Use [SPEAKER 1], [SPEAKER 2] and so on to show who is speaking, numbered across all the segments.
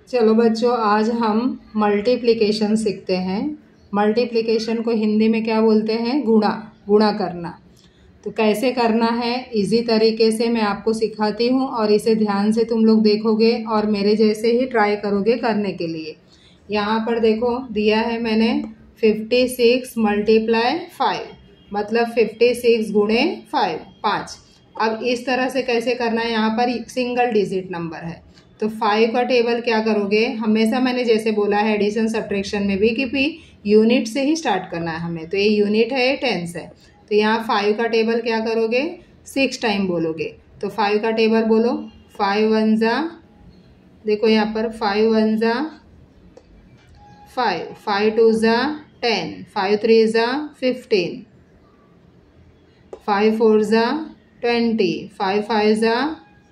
[SPEAKER 1] चलो बच्चों, आज हम मल्टीप्लिकेशन सीखते हैं। मल्टीप्लिकेशन को हिंदी में क्या बोलते हैं? गुणा। गुणा करना। तो कैसे करना है इजी तरीके से मैं आपको सिखाती हूँ और इसे ध्यान से तुम लोग देखोगे और मेरे जैसे ही ट्राई करोगे करने के लिए। यहाँ पर देखो दिया है मैंने 56 मल्टीप्लाई 5, मतलब 56 गुणे 5। अब इस तरह से कैसे करना है, यहाँ पर सिंगल डिजिट नंबर है तो 5 का टेबल क्या करोगे, हमेशा मैंने जैसे बोला है एडिशन सब्ट्रैक्शन में भी कि यूनिट से ही स्टार्ट करना है हमें। तो ये यूनिट है, ये टेंस है। तो यहाँ 5 का टेबल क्या करोगे, 6 टाइम बोलोगे। तो 5 का टेबल बोलो। 5 1 जा, देखो यहाँ पर 5 1 जा 5, 5 2 जा 10, 5 3 जा 15, 5 4 जा 20, 5 5 जा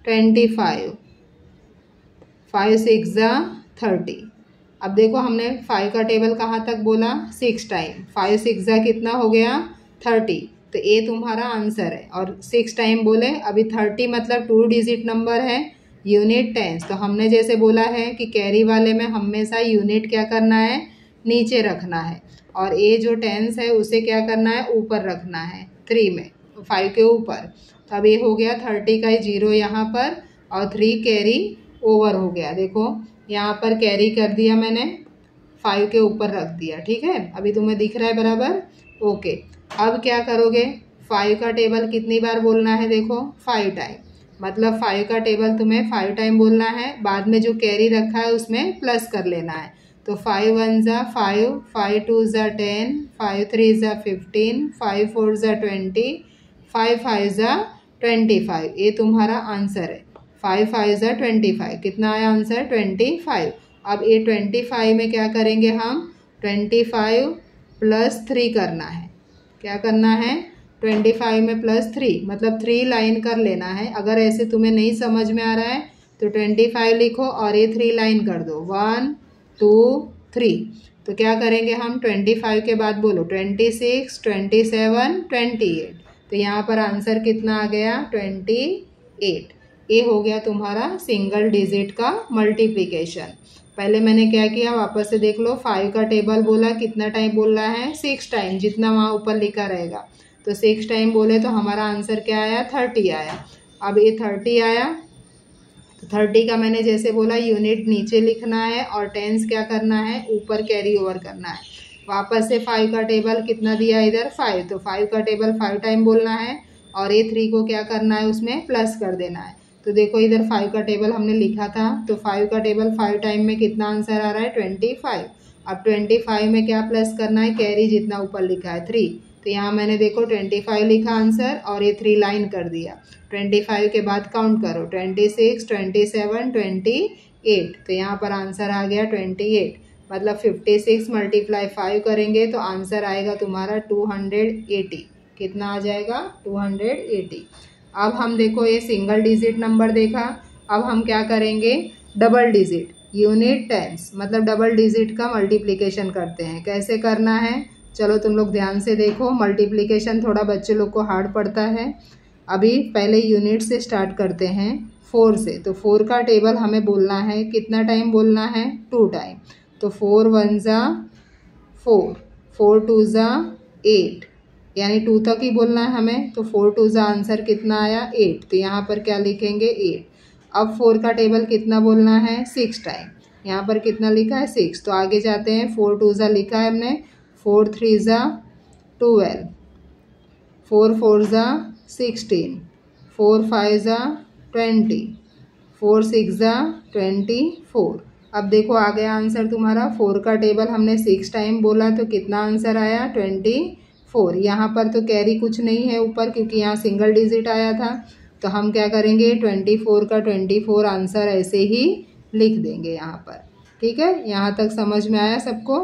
[SPEAKER 1] 25, 5 6 जा 30। अब देखो हमने 5 का टेबल कहाँ तक बोला, 6 टाइम। 5 6 जा कितना हो गया, 30। तो ये तुम्हारा आंसर है। और 6 टाइम बोले, अभी 30 मतलब 2 डिजिट नंबर है, यूनिट टेंस। तो हमने जैसे बोला है कि कैरी वाले में हमेशा यूनिट क्या करना है, नीचे रखना है, और ये जो टेंस है उसे क्या करना है, ऊपर रखना है 3 में, 5 के ऊपर। तो अब ये हो गया 30 का 0 यहाँ पर, और 3 कैरी ओवर हो गया। देखो यहाँ पर कैरी कर दिया मैंने, 5 के ऊपर रख दिया। ठीक है, अभी तुम्हें दिख रहा है बराबर? ओके। अब क्या करोगे, 5 का टेबल कितनी बार बोलना है, देखो 5 टाइम, मतलब 5 का टेबल तुम्हें 5 टाइम बोलना है। बाद में जो कैरी रखा है उसमें प्लस कर लेना है। तो 5 1 जा 5, 5 2 जा 10, 5 3 जा 15, 5 4 जा 20, 5 5 जा 25। ये तुम्हारा आंसर है। 5 5 जा 25, कितना आया आंसर, 25। अब ये 25 में क्या करेंगे हम, 25 प्लस 3 करना है। क्या करना है, 25 में प्लस 3, मतलब 3 लाइन कर लेना है। अगर ऐसे तुम्हें नहीं समझ में आ रहा है तो 25 लिखो और ये 3 लाइन कर दो, 1 2 3। तो क्या करेंगे हम, 25 के बाद बोलो 26 27 28। तो यहाँ पर आंसर कितना आ गया, 28। ये हो गया तुम्हारा सिंगल डिजिट का मल्टीप्लिकेशन। पहले मैंने क्या किया, वापस से देख लो। 5 का टेबल बोला, कितना टाइम बोलना है, 6 टाइम, जितना वहाँ ऊपर लिखा रहेगा। तो 6 टाइम बोले तो हमारा आंसर क्या आया, 30 आया। अब ये 30 आया तो 30 का मैंने जैसे बोला यूनिट नीचे लिखना है और टेंस क्या करना है, ऊपर कैरी ओवर करना है। वापस से 5 का टेबल कितना दिया इधर, 5। तो 5 का टेबल 5 टाइम बोलना है और ये 3 को क्या करना है, उसमें प्लस कर देना है। तो देखो इधर 5 का टेबल हमने लिखा था, तो 5 का टेबल 5 टाइम में कितना आंसर आ रहा है, 25। अब 25 में क्या प्लस करना है, कैरी जितना ऊपर लिखा है 3। तो यहाँ मैंने देखो 25 लिखा आंसर और ये 3 लाइन कर दिया। 25 के बाद काउंट करो, 26 27 28। तो यहाँ पर आंसर आ गया 28। मतलब 56 मल्टीप्लाई 5 करेंगे तो आंसर आएगा तुम्हारा 280। कितना आ जाएगा, 280। अब हम देखो ये सिंगल डिजिट नंबर देखा। अब हम क्या करेंगे, डबल डिजिट, यूनिट टेंस, मतलब डबल डिजिट का मल्टीप्लिकेशन करते हैं। कैसे करना है, चलो तुम लोग ध्यान से देखो। मल्टीप्लिकेशन थोड़ा बच्चे लोग को हार्ड पड़ता है। अभी पहले यूनिट से स्टार्ट करते हैं, 4 से। तो 4 का टेबल हमें बोलना है, कितना टाइम बोलना है, 2 टाइम। तो 4 1 जा 4, 4 2 जा 8, यानी 2 तक ही बोलना है हमें। तो 4 2 जा आंसर कितना आया, 8। तो यहाँ पर क्या लिखेंगे, 8। अब 4 का टेबल कितना बोलना है, 6 टाइम। यहाँ पर कितना लिखा है, 6। तो आगे जाते हैं, 4 2 जा लिखा है हमने, 4 3 जा 12, 4 4 जा 16, 4 5 जा 20, 4 6 जा 24। अब देखो आ गया आंसर तुम्हारा। 4 का टेबल हमने 6 टाइम बोला तो कितना आंसर आया, 24। यहाँ पर तो कैरी कुछ नहीं है ऊपर, क्योंकि यहाँ सिंगल डिजिट आया था। तो हम क्या करेंगे, 24 का 24 आंसर ऐसे ही लिख देंगे यहाँ पर। ठीक है, यहाँ तक समझ में आया सबको?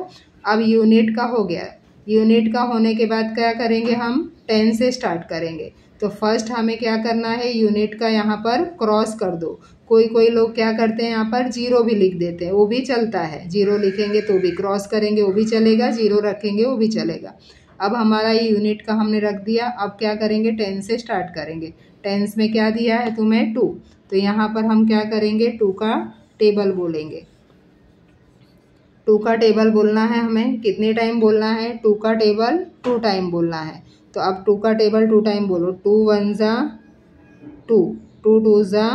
[SPEAKER 1] अब यूनिट का हो गया। यूनिट का होने के बाद क्या करेंगे, हम 10 से स्टार्ट करेंगे। तो फर्स्ट हमें क्या करना है, यूनिट का यहाँ पर क्रॉस कर दो। कोई लोग क्या करते हैं, यहाँ पर 0 भी लिख देते हैं, वो भी चलता है। 0 लिखेंगे तो भी, क्रॉस करेंगे वो भी चलेगा, 0 रखेंगे वो भी चलेगा। अब हमारा ये यूनिट का हमने रख दिया। अब क्या करेंगे, 10 से स्टार्ट करेंगे। 10 में क्या दिया है तुम्हें, 2। तो यहाँ पर हम क्या करेंगे, 2 का टेबल बोलेंगे। टू का टेबल बोलना है हमें, कितने टाइम बोलना है, टू का टेबल 2 टाइम बोलना है। तो अब टू का टेबल 2 टाइम बोलो, 2 1 ज़ा 2, 2 2 ज़ा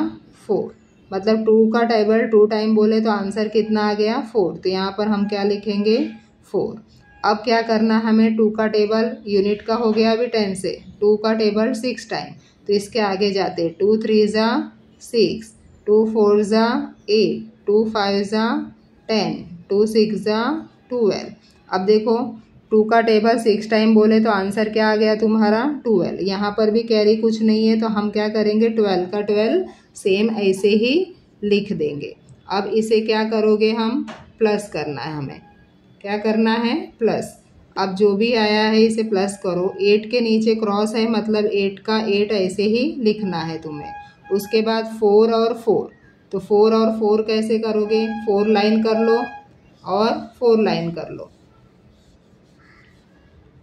[SPEAKER 1] 4, मतलब 2 का टेबल 2 टाइम बोले तो आंसर कितना आ गया 4। तो यहाँ पर हम क्या लिखेंगे 4। अब क्या करना हमें, 2 का टेबल यूनिट का हो गया अभी 10 से, 2 का टेबल 6 टाइम, तो इसके आगे जाते 2 3 ज़ा 6, 2 4 ज़ा 8, 2 5 ज़ा 10, 2 6 ज़ा 12। अब देखो 2 का टेबल 6 टाइम बोले तो आंसर क्या आ गया तुम्हारा 12। यहाँ पर भी कैरी कुछ नहीं है तो हम क्या करेंगे 12 का 12 सेम ऐसे ही लिख देंगे। अब इसे क्या करोगे, हम प्लस करना है, हमें क्या करना है प्लस। अब जो भी आया है इसे प्लस करो, 8 के नीचे क्रॉस है मतलब 8 का 8 ऐसे ही लिखना है तुम्हें। उसके बाद 4 और 4, तो 4 और 4 कैसे करोगे, 4 लाइन कर लो और 4 लाइन कर लो।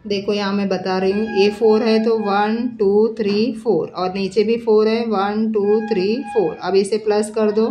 [SPEAKER 1] देखो यहाँ मैं बता रही हूँ, ये 4 है तो 1 2 3 4 और नीचे भी 4 है 1 2 3 4। अब इसे प्लस कर दो,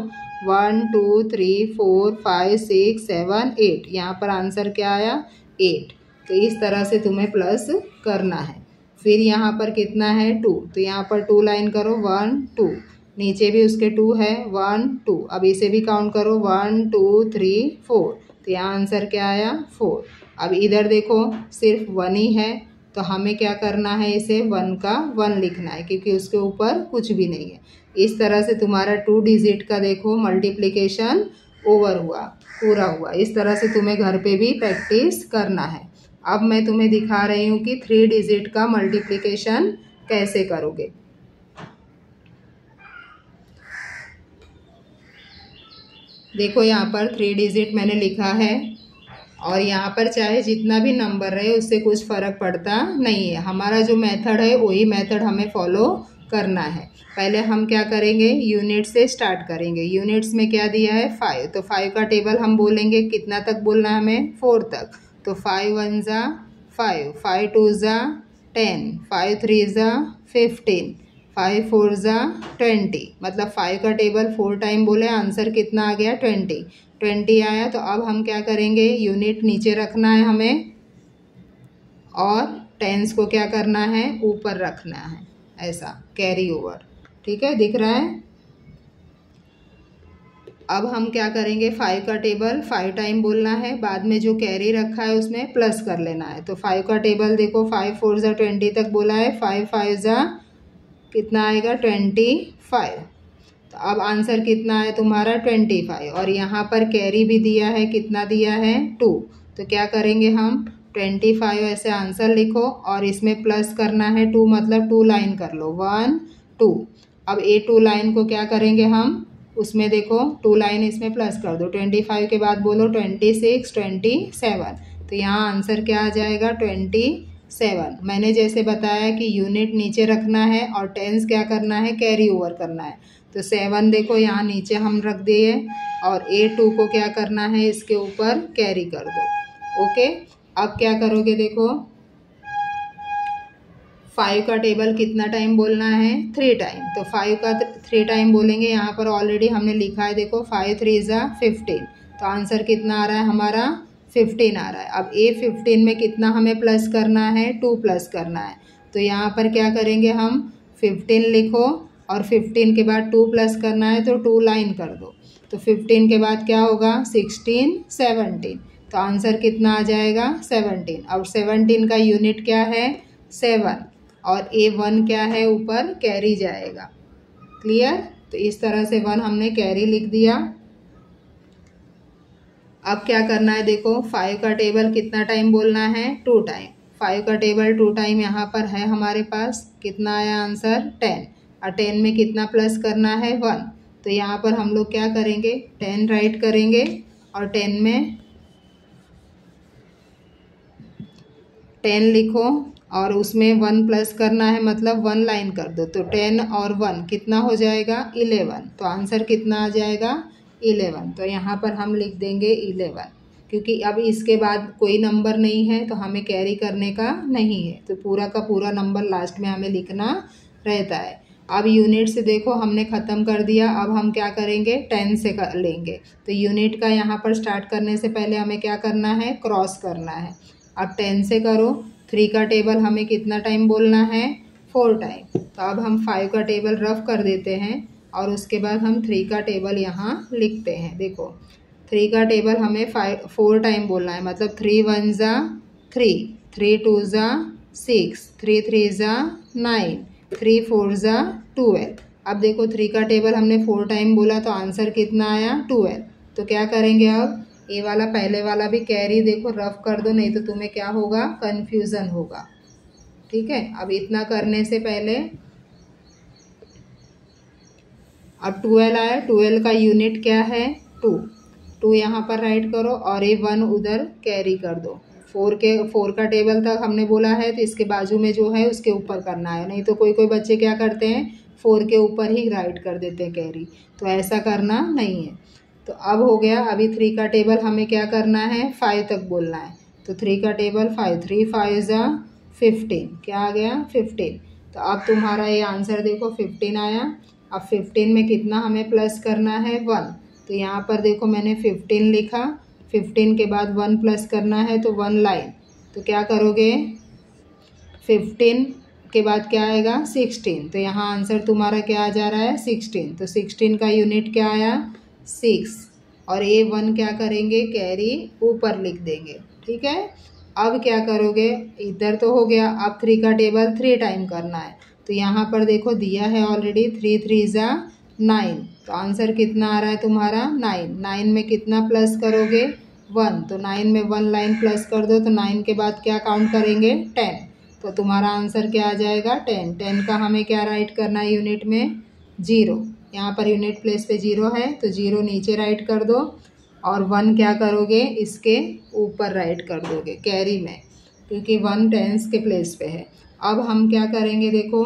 [SPEAKER 1] 1 2 3 4 5 6 7 8, यहाँ पर आंसर क्या आया 8। तो इस तरह से तुम्हें प्लस करना है। फिर यहाँ पर कितना है 2, तो यहाँ पर 2 लाइन करो 1 2, नीचे भी उसके 2 है 1 2। अब इसे भी काउंट करो 1 2 3 4, तो यहाँ आंसर क्या आया 4। अब इधर देखो सिर्फ 1 ही है तो हमें क्या करना है, इसे 1 का 1 लिखना है क्योंकि उसके ऊपर कुछ भी नहीं है। इस तरह से तुम्हारा 2 डिजिट का देखो मल्टीप्लिकेशन ओवर हुआ, पूरा हुआ। इस तरह से तुम्हें घर पे भी प्रैक्टिस करना है। अब मैं तुम्हें दिखा रही हूँ कि 3 डिजिट का मल्टीप्लिकेशन कैसे करोगे। देखो यहाँ पर 3 डिजिट मैंने लिखा है और यहाँ पर चाहे जितना भी नंबर रहे उससे कुछ फ़र्क पड़ता नहीं है। हमारा जो मेथड है वही मेथड हमें फॉलो करना है। पहले हम क्या करेंगे, यूनिट से स्टार्ट करेंगे। यूनिट्स में क्या दिया है 5, तो 5 का टेबल हम बोलेंगे कितना तक बोलना है हमें 4 तक। तो 5 1 ज़ा 5, 5 2 ज़ा 10, 5 3 ज़ा 15, 5 4 ज़ा 20, मतलब 5 का टेबल 4 टाइम बोले आंसर कितना आ गया 20 आया। तो अब हम क्या करेंगे, यूनिट नीचे रखना है हमें और टेंस को क्या करना है ऊपर रखना है, ऐसा कैरी ओवर। ठीक है, दिख रहा है। अब हम क्या करेंगे, 5 का टेबल 5 टाइम बोलना है, बाद में जो कैरी रखा है उसमें प्लस कर लेना है। तो 5 का टेबल देखो 5 4 ज़ा 20 तक बोला है, 5 5 ज़ा कितना आएगा 25। तो अब आंसर कितना है तुम्हारा 25 और यहाँ पर कैरी भी दिया है, कितना दिया है 2। तो क्या करेंगे हम 25 ऐसे आंसर लिखो और इसमें प्लस करना है 2, मतलब 2 लाइन कर लो 1 2। अब ये 2 लाइन को क्या करेंगे हम, उसमें देखो 2 लाइन इसमें प्लस कर दो, 25 के बाद बोलो 26 27। तो यहाँ आंसर क्या आ जाएगा 27। मैंने जैसे बताया कि यूनिट नीचे रखना है और टेंस क्या करना है कैरी ओवर करना है। तो 7 देखो यहाँ नीचे हम रख दिए और A2 को क्या करना है इसके ऊपर कैरी कर दो। ओके, अब क्या करोगे, देखो 5 का टेबल कितना टाइम बोलना है 3 टाइम। तो 5 का 3 टाइम बोलेंगे, यहाँ पर ऑलरेडी हमने लिखा है देखो 5 3 ज़ा 15। तो आंसर कितना आ रहा है हमारा 15 आ रहा है। अब A15 में कितना हमें प्लस करना है 2 प्लस करना है। तो यहाँ पर क्या करेंगे हम 15 लिखो और 15 के बाद 2 प्लस करना है तो 2 लाइन कर दो। तो 15 के बाद क्या होगा 16 17। तो आंसर कितना आ जाएगा 17। अब 17 का यूनिट क्या है 7 और A1 क्या है ऊपर कैरी जाएगा। क्लियर। तो इस तरह से 1 हमने कैरी लिख दिया। अब क्या करना है, देखो 5 का टेबल कितना टाइम बोलना है 2 टाइम। 5 का टेबल 2 टाइम यहाँ पर है हमारे पास, कितना आया आंसर 10 और 10 में कितना प्लस करना है 1। तो यहाँ पर हम लोग क्या करेंगे 10 राइट करेंगे और 10 में 10 लिखो और उसमें 1 प्लस करना है, मतलब 1 लाइन कर दो। तो 10 और 1 कितना हो जाएगा 11। तो आंसर कितना आ जाएगा 11। तो यहाँ पर हम लिख देंगे 11 क्योंकि अब इसके बाद कोई नंबर नहीं है तो हमें कैरी करने का नहीं है, तो पूरा का पूरा नंबर लास्ट में हमें लिखना रहता है। अब यूनिट से देखो हमने ख़त्म कर दिया। अब हम क्या करेंगे, 10 से कर लेंगे। तो यूनिट का यहाँ पर स्टार्ट करने से पहले हमें क्या करना है, क्रॉस करना है। अब 10 से करो। 3 का टेबल हमें कितना टाइम बोलना है, 4 टाइम। तो अब हम 5 का टेबल रफ कर देते हैं और उसके बाद हम 3 का टेबल यहाँ लिखते हैं। देखो 3 का टेबल हमें 4 टाइम बोलना है, मतलब 3 1 ज़ा 3, 3 2 ज़ा 6, 3 3 ज़ा 9, 3 4 ज़ा 12। अब देखो 3 का टेबल हमने 4 टाइम बोला तो आंसर कितना आया, 12। तो क्या करेंगे, अब ये वाला पहले वाला भी कैरी देखो रफ कर दो, नहीं तो तुम्हें क्या होगा, कन्फ्यूज़न होगा। ठीक है, अब इतना करने से पहले अब 12 आया। 12 का यूनिट क्या है, 2। 2 यहाँ पर राइट करो और ये 1 उधर कैरी कर दो। 4 का टेबल तक हमने बोला है तो इसके बाजू में जो है उसके ऊपर करना है, नहीं तो कोई कोई बच्चे क्या करते हैं 4 के ऊपर ही राइट कर देते हैं कैरी, तो ऐसा करना नहीं है। तो अब हो गया। अभी 3 का टेबल हमें क्या करना है, 5 तक बोलना है। तो 3 का टेबल 5, 3 5 ज़ा 15, क्या आ गया, 15। तो अब तुम्हारा ये आंसर देखो 15 आया। अब 15 में कितना हमें प्लस करना है, 1। तो यहाँ पर देखो मैंने 15 लिखा, 15 के बाद 1 प्लस करना है तो 1 लाइन। तो क्या करोगे, 15 के बाद क्या आएगा, 16। तो यहाँ आंसर तुम्हारा क्या आ जा रहा है, 16। तो 16 का यूनिट क्या आया, 6। और ये 1 क्या करेंगे, कैरी ऊपर लिख देंगे। ठीक है, अब क्या करोगे, इधर तो हो गया। अब 3 का टेबल 3 टाइम करना है। तो यहाँ पर देखो दिया है ऑलरेडी, 3 3 ज़ा 9। तो आंसर कितना आ रहा है तुम्हारा, 9। 9 में कितना प्लस करोगे, 1। तो 9 में 1 लाइन प्लस कर दो। तो 9 के बाद क्या काउंट करेंगे, 10। तो तुम्हारा आंसर क्या आ जाएगा, 10। 10 का हमें क्या राइट करना है यूनिट में, 0। यहाँ पर यूनिट प्लेस पे 0 है तो 0 नीचे राइट कर दो और 1 क्या करोगे, इसके ऊपर राइट कर दोगे कैरी में, क्योंकि 1 टेंस के प्लेस पे है। अब हम क्या करेंगे, देखो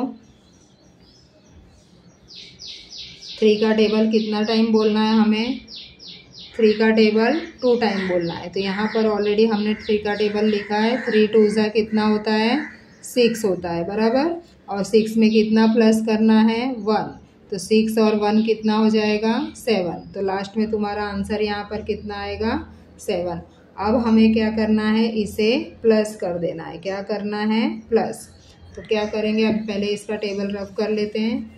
[SPEAKER 1] 3 का टेबल कितना टाइम बोलना है हमें, 3 का टेबल 2 टाइम बोलना है। तो यहाँ पर ऑलरेडी हमने 3 का टेबल लिखा है। 3 2 ज़ा कितना होता है, 6 होता है, बराबर। और 6 में कितना प्लस करना है, 1। तो 6 और 1 कितना हो जाएगा, 7। तो लास्ट में तुम्हारा आंसर यहाँ पर कितना आएगा, 7। अब हमें क्या करना है, इसे प्लस कर देना है। क्या करना है, प्लस। तो क्या करेंगे, अब पहले इसका टेबल रफ कर लेते हैं।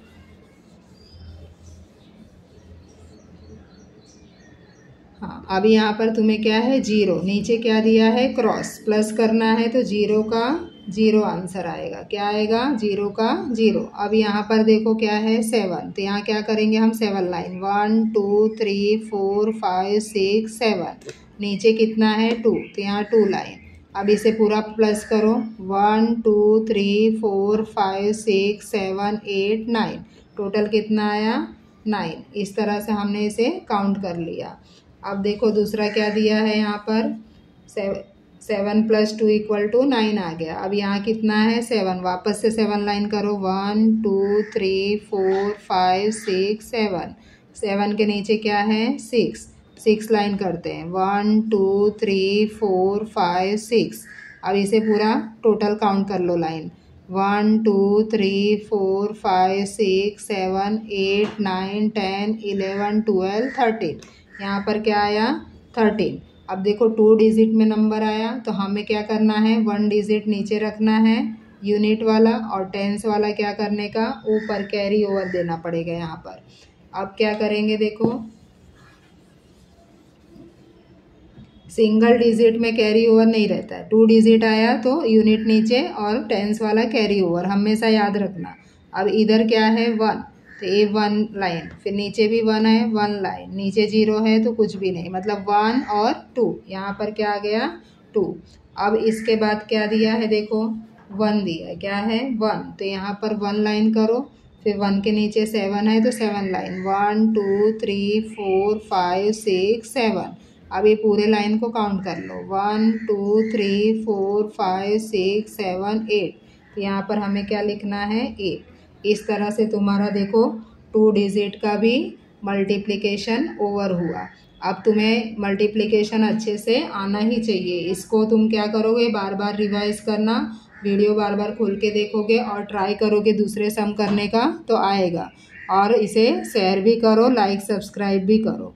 [SPEAKER 1] हाँ, अभी यहाँ पर तुम्हें क्या है, 0। नीचे क्या दिया है, क्रॉस। प्लस करना है तो 0 का 0 आंसर आएगा। क्या आएगा, 0 का 0। अब यहाँ पर देखो क्या है, 7। तो यहाँ क्या करेंगे हम, 7 लाइन, 1 2 3 4 5 6 7। नीचे कितना है, 2। तो यहाँ 2 लाइन। अब इसे पूरा प्लस करो, 1 2 3 4 5 6 7 8 9। टोटल कितना आया, 9। इस तरह से हमने इसे काउंट कर लिया। अब देखो दूसरा क्या दिया है, यहाँ पर 7 + 2 = 9 आ गया। अब यहाँ कितना है, 7। वापस से 7 लाइन करो, 1 2 3 4 5 6 7। 7 के नीचे क्या है, 6। 6 लाइन करते हैं, 1 2 3 4 5 6। अब इसे पूरा टोटल काउंट कर लो लाइन, 1 2 3 4 5 6 7 8 9 10 11 12 13। यहाँ पर क्या आया, 13। अब देखो 2 डिजिट में नंबर आया तो हमें क्या करना है, 1 डिजिट नीचे रखना है यूनिट वाला, और टेंस वाला क्या करने का, ऊपर कैरी ओवर देना पड़ेगा यहाँ पर। अब क्या करेंगे, देखो सिंगल डिजिट में कैरी ओवर नहीं रहता है। 2 डिजिट आया तो यूनिट नीचे और टेंस वाला कैरी ओवर, हमेशा याद रखना। अब इधर क्या है, 1। तो ये 1 लाइन, फिर नीचे भी 1 है, 1 लाइन, नीचे 0 है तो कुछ भी नहीं, मतलब 1 और 2। यहाँ पर क्या आ गया, 2। अब इसके बाद क्या दिया है, देखो 1 दिया है, क्या है, 1। तो यहाँ पर 1 लाइन करो, फिर 1 के नीचे 7 है तो 7 लाइन, 1 2 3 4 5 6 7। अब ये पूरे लाइन को काउंट कर लो, 1 2 3 4 5 6 7 8। तो यहाँ पर हमें क्या लिखना है, 8। इस तरह से तुम्हारा देखो 2 डिजिट का भी मल्टीप्लिकेशन ओवर हुआ। अब तुम्हें मल्टीप्लिकेशन अच्छे से आना ही चाहिए। इसको तुम क्या करोगे, बार बार रिवाइज करना वीडियो बार बार खोल के देखोगे और ट्राई करोगे दूसरे सम करने का तो आएगा। और इसे शेयर भी करो, लाइक सब्सक्राइब भी करो।